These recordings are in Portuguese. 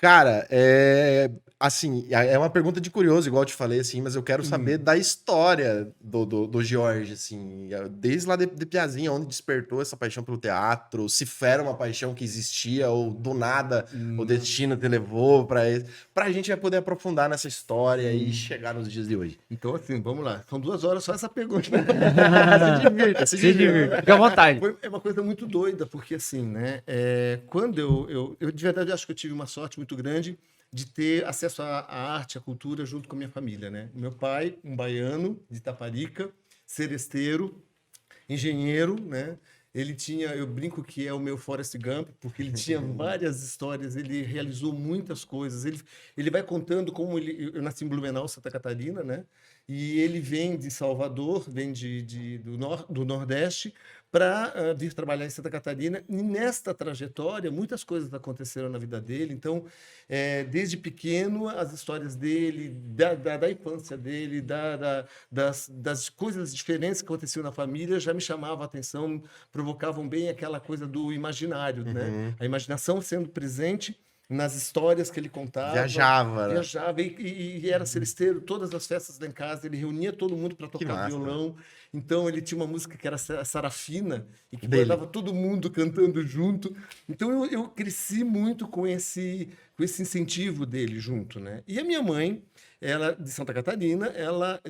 Cara, assim, é uma pergunta de curioso, igual eu te falei, assim, mas eu quero saber da história do George, assim, desde lá de Piazinha, onde despertou essa paixão pelo teatro, se era uma paixão que existia, ou do nada o Hum, destino te levou pra gente vai poder aprofundar nessa história e sim. chegar nos dias de hoje. Então, assim, vamos lá. São 2 horas só essa pergunta. Se divirta, se Se divirta. divirta, fica à vontade. É uma coisa muito doida, porque assim, né? Quando eu, de verdade, acho que eu tive uma sorte muito grande de ter acesso à arte, à cultura, junto com a minha família, né? Meu pai, um baiano de Itaparica, seresteiro, engenheiro, né? Ele tinha, eu brinco que é o meu Forrest Gump, porque ele tinha várias histórias, ele realizou muitas coisas. Ele vai contando como eu nasci em Blumenau, Santa Catarina, né? E ele vem de Salvador, vem do Nordeste, para vir trabalhar em Santa Catarina. E nesta trajetória, muitas coisas aconteceram na vida dele. Então, desde pequeno, as histórias dele, da infância dele, das coisas diferentes que aconteciam na família, já me chamavam a atenção, provocavam bem aquela coisa do imaginário, né? Uhum. A imaginação sendo presente nas histórias que ele contava. Viajava, né? Viajava e era seresteiro. Todas as festas lá em casa, ele reunia todo mundo para Que tocar massa. violão. Então, ele tinha uma música que era Sarafina e que Dele. botava todo mundo cantando junto. Então, eu cresci muito com esse incentivo dele junto, né? E a minha mãe, ela de Santa Catarina, ela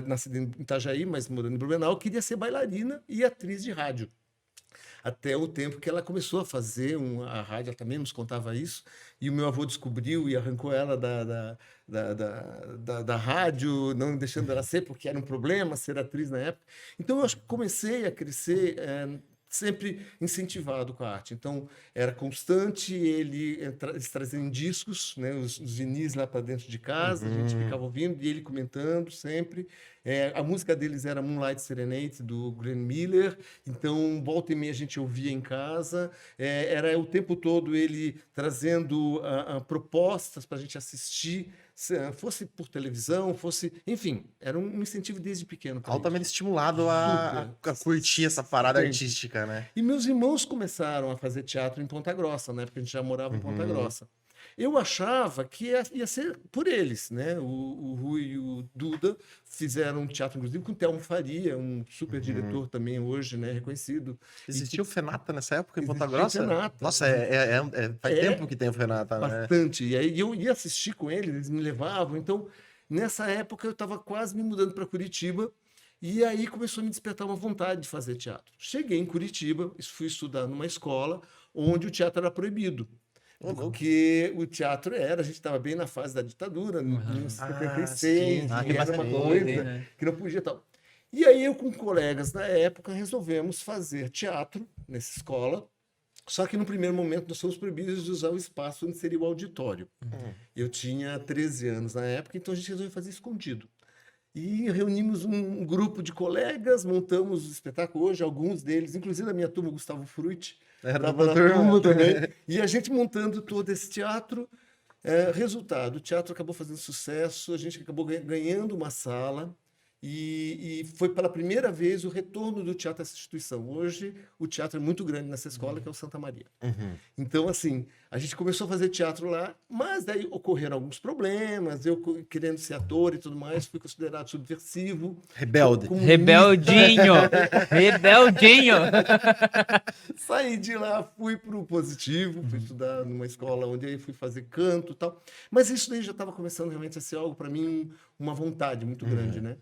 nascida em Itajaí, mas morando em Blumenau, queria ser bailarina e atriz de rádio. Até o tempo que ela começou a fazer a rádio, ela também nos contava isso, e o meu avô descobriu e arrancou ela da rádio, não deixando ela ser, porque era um problema ser atriz na época. Então, eu acho que comecei a crescer sempre incentivado com a arte. Então, era constante, eles traziam discos, né, os vinis lá para dentro de casa, a gente ficava ouvindo, e ele comentando sempre. A música deles era Moonlight Serenade, do Glenn Miller, então volta e meia a gente ouvia em casa. Era o tempo todo ele trazendo propostas para a gente assistir, fosse por televisão, enfim, era um incentivo desde pequeno para Altamente isso. estimulado a curtir essa parada Sempre. artística, né? E meus irmãos começaram a fazer teatro em Ponta Grossa, né? Porque a gente já morava em Ponta Grossa. Eu achava que ia ser por eles, né? O Rui e o Duda fizeram um teatro, inclusive, com o Telmo Faria, um super diretor também hoje, né? Reconhecido. Existia o Fenata nessa época em Ponta Existia o Grossa? Fenata. Nossa, faz tempo que tem o Fenata, né? Bastante. E aí eu ia assistir com eles, eles me levavam. Então, nessa época, eu estava quase me mudando para Curitiba. E aí começou a me despertar uma vontade de fazer teatro. Cheguei em Curitiba, fui estudar numa escola onde o teatro era proibido. Porque o teatro a gente estava bem na fase da ditadura, em 76, sim. e era uma Sim, coisa né? que não podia tal. E aí eu com colegas na época resolvemos fazer teatro nessa escola, só que no primeiro momento nós fomos proibidos de usar o espaço onde seria o auditório. Eu tinha 13 anos na época, então a gente resolveu fazer escondido. E reunimos um grupo de colegas, montamos o espetáculo hoje, alguns deles, inclusive a minha turma, Gustavo Frutti, Era da estava na turma. turma também. E a gente montando todo esse teatro. Resultado, o teatro acabou fazendo sucesso, a gente acabou ganhando uma sala. E foi pela primeira vez o retorno do teatro a essa instituição. Hoje, o teatro é muito grande nessa escola, que é o Santa Maria. Então, assim, a gente começou a fazer teatro lá, mas daí ocorreram alguns problemas. Eu, querendo ser ator e tudo mais, fui considerado subversivo. Rebelde. comunista. Rebeldinho! Rebeldinho! Saí de lá, fui para o Positivo, fui estudar numa escola onde eu fui fazer canto e tal. Mas isso daí já estava começando realmente a ser algo, para mim, uma vontade muito grande, né?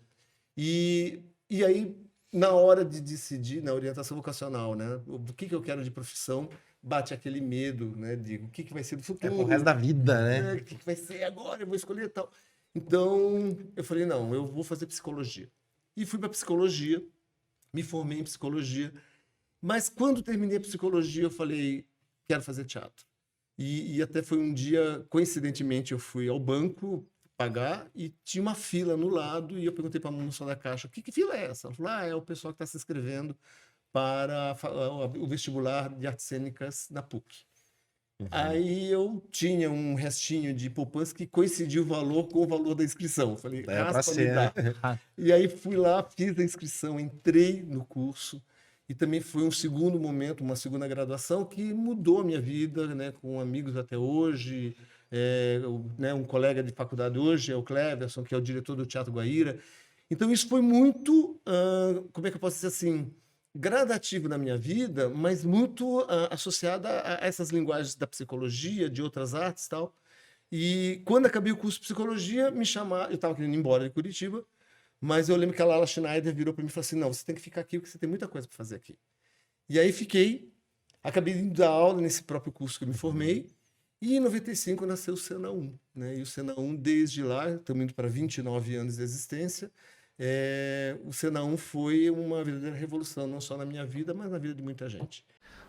E aí, na hora de decidir, na orientação vocacional, né? O que eu quero de profissão, bate aquele medo, né? De o que vai ser do É futuro. pro resto da vida, né? O que vai ser agora? Eu vou escolher tal. Então, eu falei, não, eu vou fazer psicologia. E fui para psicologia, me formei em psicologia. Mas quando terminei a psicologia, eu falei, quero fazer teatro. E até foi um dia, coincidentemente, eu fui ao banco pagar e tinha uma fila no lado e eu perguntei para a moça da caixa, que fila é essa? Ela falou, é o pessoal que está se inscrevendo para o vestibular de artes cênicas na PUC. Aí eu tinha um restinho de poupança que coincidia o valor com o valor da inscrição. Eu falei, É pra raspa, me ser, dá. né? E aí fui lá, fiz a inscrição, entrei no curso E também foi um segundo momento, uma segunda graduação que mudou a minha vida, né, com amigos até hoje. Um colega de faculdade hoje é o Cleverson, que é o diretor do Teatro Guaíra. Então isso foi muito, como é que eu posso dizer assim, gradativo na minha vida, mas muito associado a essas linguagens da psicologia, de outras artes e tal. E quando acabei o curso de psicologia, me chamaram, eu estava querendo ir embora de Curitiba, mas eu lembro que a Lala Schneider virou para mim e falou assim, não, você tem que ficar aqui porque você tem muita coisa para fazer aqui. E aí fiquei, acabei indo dar aula nesse próprio curso que eu me formei, e em 95 nasceu o Cena 1, né? E o Cena 1, desde lá, estamos indo para 29 anos de existência, o Cena 1 foi uma verdadeira revolução, não só na minha vida, mas na vida de muita gente.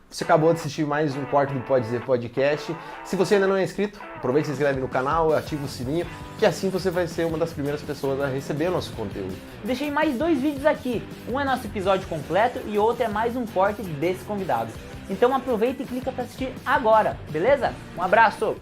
Você acabou de assistir mais um corte do Pode Dizer Podcast. Se você ainda não é inscrito, aproveite e se inscreve no canal, ativa o sininho, que assim você vai ser uma das primeiras pessoas a receber o nosso conteúdo. Deixei mais 2 vídeos aqui. Um é nosso episódio completo e outro é mais um corte desse convidado. Então aproveita e clica para assistir agora, beleza? Um abraço!